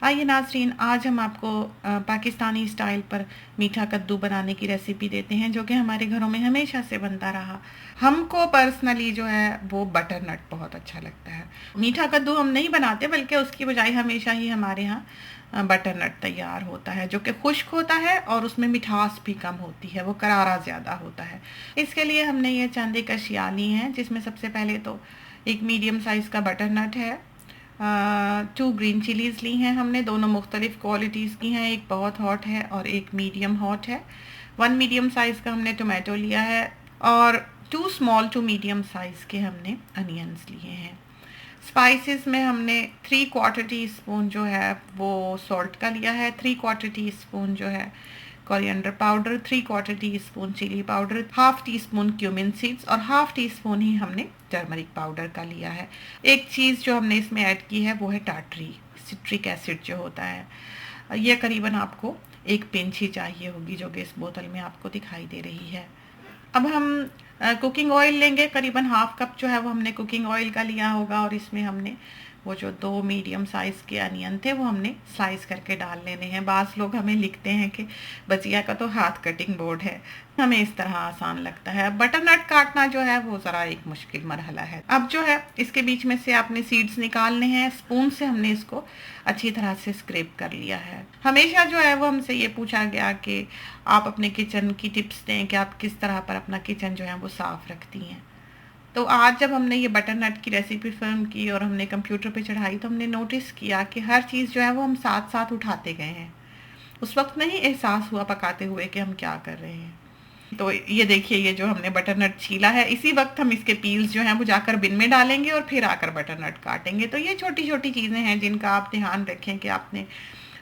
आइए नाज़रीन, आज हम आपको पाकिस्तानी स्टाइल पर मीठा कद्दू बनाने की रेसिपी देते हैं, जो कि हमारे घरों में हमेशा से बनता रहा। हमको पर्सनली जो है वो बटर नट बहुत अच्छा लगता है। मीठा कद्दू हम नहीं बनाते, बल्कि उसकी बजाय हमेशा ही हमारे यहाँ बटर नट तैयार होता है, जो कि खुश्क होता है और उसमें मिठास भी कम होती है, वो करारा ज़्यादा होता है। इसके लिए हमने ये चांदी का शिया ली हैं, जिसमें सबसे पहले तो एक मीडियम साइज़ का बटर नट है, 2 ग्रीन चिलीज़ ली हैं हमने, दोनों मुख्तलिफ़ क्वालिटीज़ की हैं, एक बहुत हॉट है और एक मीडियम हॉट है। 1 मीडियम साइज़ का हमने टोमेटो लिया है और 2 स्मॉल टू मीडियम साइज़ के हमने अनियंस लिए हैं। स्पाइसेस में हमने 3/4 टीस्पून जो है वो सॉल्ट का लिया है, 3/4 टीस्पून जो है coriander powder, 3/4 teaspoon chili powder, half teaspoon cumin seeds और हाफ टी स्पून ही हमने टर्मरिक पाउडर का लिया है। एक चीज़ जो हमने इसमें ऐड की है वो है टाटरी, सिट्रिक एसिड जो होता है। ये करीबन आपको 1 पिंच ही चाहिए होगी, जो कि इस बोतल में आपको दिखाई दे रही है। अब हम कुकिंग ऑयल लेंगे, करीबन हाफ कप जो है वो हमने कुकिंग ऑयल का लिया होगा, और इसमें हमने वो जो 2 मीडियम साइज़ के अनियन थे वो हमने स्लाइस करके डाल लेने हैं। बाज़ लोग हमें लिखते हैं कि बजिया का तो हाथ कटिंग बोर्ड है, हमें इस तरह आसान लगता है। बटर नट काटना जो है वो ज़रा एक मुश्किल मरहला है। अब जो है इसके बीच में से आपने सीड्स निकालने हैं, स्पून से हमने इसको अच्छी तरह से स्क्रैप कर लिया है। हमेशा जो है वो हमसे ये पूछा गया कि आप अपने किचन की टिप्स दें कि आप किस तरह पर अपना किचन जो है वो साफ़ रखती हैं। तो आज जब हमने ये बटर नट की रेसिपी फिल्म की और हमने कंप्यूटर पे चढ़ाई, तो हमने नोटिस किया कि हर चीज़ जो है वो हम साथ साथ उठाते गए हैं। उस वक्त नहीं एहसास हुआ पकाते हुए कि हम क्या कर रहे हैं। तो ये देखिए, ये जो हमने बटर नट छीला है, इसी वक्त हम इसके पील्स जो हैं वो जाकर बिन में डालेंगे और फिर आकर बटर नट काटेंगे। तो ये छोटी छोटी चीज़ें हैं जिनका आप ध्यान रखें कि आपने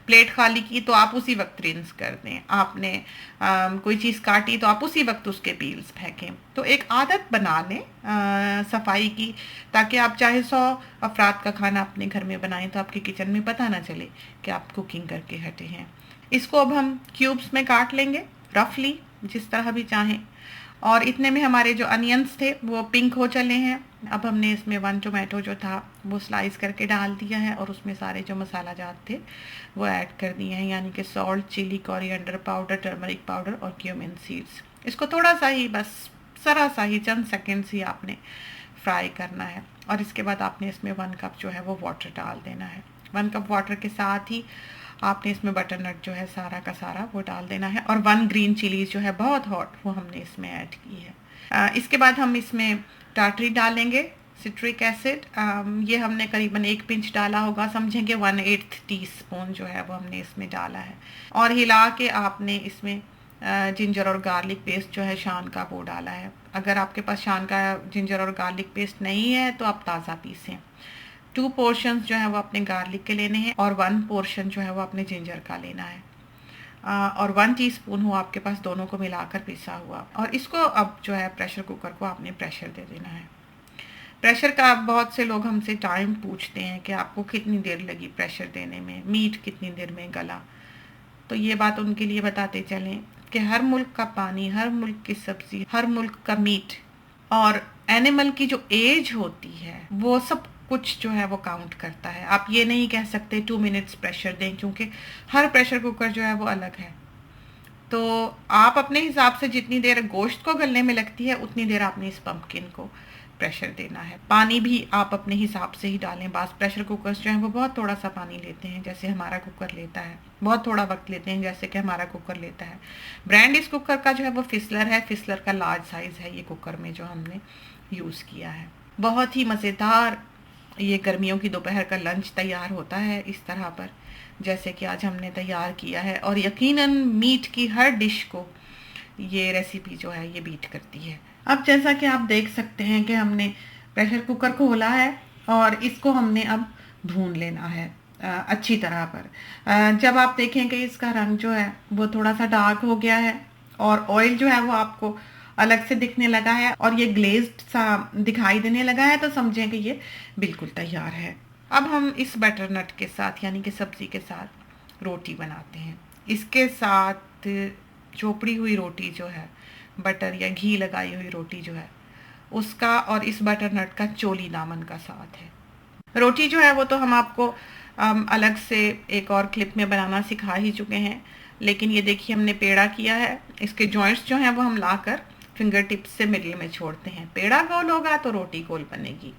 प्लेट खाली की तो आप उसी वक्त रिंस कर दें, आपने कोई चीज़ काटी तो आप उसी वक्त उसके पील्स फेंकें। तो एक आदत बना लें सफाई की, ताकि आप चाहे 100 अफराद का खाना अपने घर में बनाएं तो आपके किचन में पता ना चले कि आप कुकिंग करके हटे हैं। इसको अब हम क्यूब्स में काट लेंगे, रफली जिस तरह भी चाहें। और इतने में हमारे जो अनियंस थे वो पिंक हो चले हैं। अब हमने इसमें 1 टोमेटो जो था वो स्लाइस करके डाल दिया है और उसमें सारे जो मसाला जात थे वो ऐड कर दिए हैं, यानी कि salt, chili, coriander powder, turmeric powder और क्यूमिन सीड्स। इसको थोड़ा सा ही, बस ज़रा सा ही, चंद सेकेंड्स ही आपने फ्राई करना है। और इसके बाद आपने इसमें 1 कप जो है वो वाटर डाल देना है। 1 कप वाटर के साथ ही आपने इसमें बटर नट जो है सारा का सारा वो डाल देना है, और 1 ग्रीन चिली जो है बहुत हॉट वो हमने इसमें ऐड की है। इसके बाद हम इसमें टाटरी डालेंगे, सिट्रिक एसिड। ये हमने करीबन 1 पिंच डाला होगा, समझेंगे 1/8 टीस्पून जो है वो हमने इसमें डाला है। और हिला के आपने इसमें जिंजर और गार्लिक पेस्ट जो है शान का वो डाला है। अगर आपके पास शान का जिंजर और गार्लिक पेस्ट नहीं है तो आप ताज़ा पीसें। 2 पोर्शंस जो है वो अपने गार्लिक के लेने हैं और 1 पोर्शन जो है वो अपने जिंजर का लेना है। और 1 टीस्पून हो आपके पास दोनों को मिलाकर पिसा हुआ। और इसको अब जो है प्रेशर कुकर को आपने प्रेशर दे देना है। प्रेशर का बहुत से लोग हमसे टाइम पूछते हैं कि आपको कितनी देर लगी प्रेशर देने में, मीट कितनी देर में गला। तो ये बात उनके लिए बताते चलें कि हर मुल्क का पानी, हर मुल्क की सब्जी, हर मुल्क का मीट और एनिमल की जो एज होती है वो सब कुछ जो है वो काउंट करता है। आप ये नहीं कह सकते 2 मिनट्स प्रेशर दें, क्योंकि हर प्रेशर कुकर जो है वो अलग है। तो आप अपने हिसाब से जितनी देर गोश्त को गलने में लगती है उतनी देर आपने इस पम्पकिन को प्रेशर देना है। पानी भी आप अपने हिसाब से ही डालें। बास प्रेशर कुकर्स जो हैं वो बहुत थोड़ा सा पानी लेते हैं, जैसे हमारा कुकर लेता है, बहुत थोड़ा वक्त लेते हैं जैसे कि हमारा कुकर लेता है। ब्रांड इस कुकर का जो है वो फिसलर है, फिसलर का लार्ज साइज़ है ये कुकर में जो हमने यूज़ किया है। बहुत ही मज़ेदार ये गर्मियों की दोपहर का लंच तैयार होता है इस तरह पर, जैसे कि आज हमने तैयार किया है। और यकीनन मीट की हर डिश को ये रेसिपी जो है ये बीट करती है। अब जैसा कि आप देख सकते हैं कि हमने प्रेशर कुकर खोला है और इसको हमने अब भून लेना है अच्छी तरह पर। जब आप देखें कि इसका रंग जो है वो थोड़ा सा डार्क हो गया है और ऑयल जो है वो आपको अलग से दिखने लगा है और ये ग्लेज्ड सा दिखाई देने लगा है, तो समझें कि ये बिल्कुल तैयार है। अब हम इस बटर नट के साथ, यानी कि सब्ज़ी के साथ रोटी बनाते हैं। इसके साथ चोपड़ी हुई रोटी जो है, बटर या घी लगाई हुई रोटी जो है उसका, और इस बटर नट का चोली दामन का साथ है। रोटी जो है वो तो हम आपको अलग से एक और क्लिप में बनाना सिखा ही चुके हैं। लेकिन ये देखिए हमने पेड़ा किया है, इसके जॉइंट्स जो हैं वो हम लाकर फिंगर टिप्स से मिडिल में छोड़ते हैं। पेड़ा गोल होगा तो रोटी गोल बनेगी।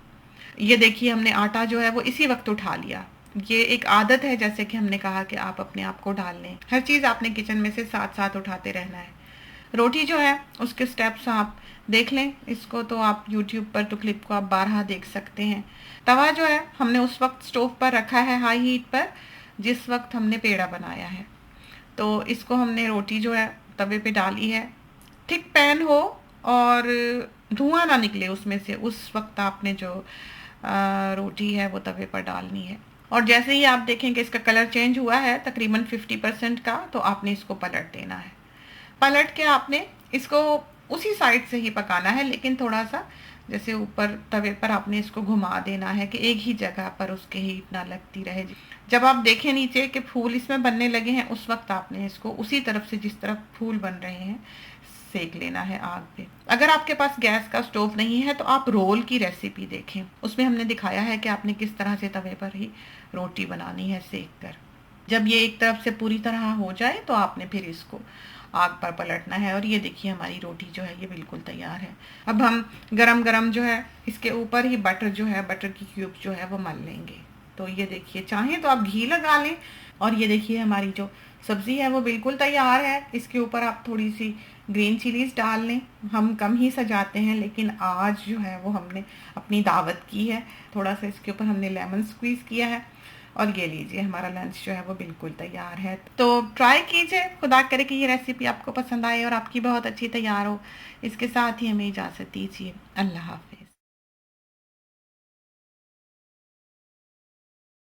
ये देखिए हमने आटा जो है वो इसी वक्त उठा लिया। ये एक आदत है, जैसे कि हमने कहा कि आप अपने आप को डाल लें, हर चीज़ आपने किचन में से साथ साथ उठाते रहना है। रोटी जो है उसके स्टेप्स आप देख लें, इसको तो आप यूट्यूब पर तो क्लिप को आप 12 देख सकते हैं। तवा जो है हमने उस वक्त स्टोव पर रखा है हाई हीट पर जिस वक्त हमने पेड़ा बनाया है। तो इसको हमने रोटी जो है तवे पे डाली है। थिक पैन हो और धुआं ना निकले उसमें से, उस वक्त आपने जो रोटी है वो तवे पर डालनी है। और जैसे ही आप देखें कि इसका कलर चेंज हुआ है तकरीबन 50% का, तो आपने इसको पलट देना है। पलट के आपने इसको उसी साइड से ही पकाना है, लेकिन थोड़ा सा जैसे ऊपर तवे पर आपने इसको घुमा देना है कि एक ही जगह पर उसके हीट ना लगती रहे। जब आप देखें नीचे कि फूल इसमें बनने लगे हैं, उस वक्त आपने इसको उसी तरफ से जिस तरफ फूल बन रहे हैं सेक लेना है आग पे। अगर आपके पास गैस का स्टोव नहीं है तो आप रोल की रेसिपी देखें, उसमें हमने दिखाया है कि आपने किस तरह से तवे पर ही रोटी बनानी है सेक कर। जब ये एक तरफ से पूरी तरह हो जाए तो आपने फिर इसको आग पर पलटना है। और ये देखिए हमारी रोटी जो है ये बिल्कुल तैयार है। अब हम गरम गरम जो है इसके ऊपर ही बटर जो है, बटर की क्यूब जो है वो मल लेंगे। तो ये देखिए, चाहें तो आप घी लगा लें। और ये देखिए हमारी जो सब्ज़ी है वो बिल्कुल तैयार है। इसके ऊपर आप थोड़ी सी ग्रीन चिलीज डाल लें। हम कम ही सजाते हैं, लेकिन आज जो है वो हमने अपनी दावत की है। थोड़ा सा इसके ऊपर हमने लेमन स्क्वीज़ किया है। और ये लीजिए हमारा लंच जो है वो बिल्कुल तैयार है। तो ट्राई कीजिए, खुदा करे कि ये रेसिपी आपको पसंद आए और आपकी बहुत अच्छी तैयार हो। इसके साथ ही हमें इजाज़त दीजिए। अल्लाह हाफ़िज़।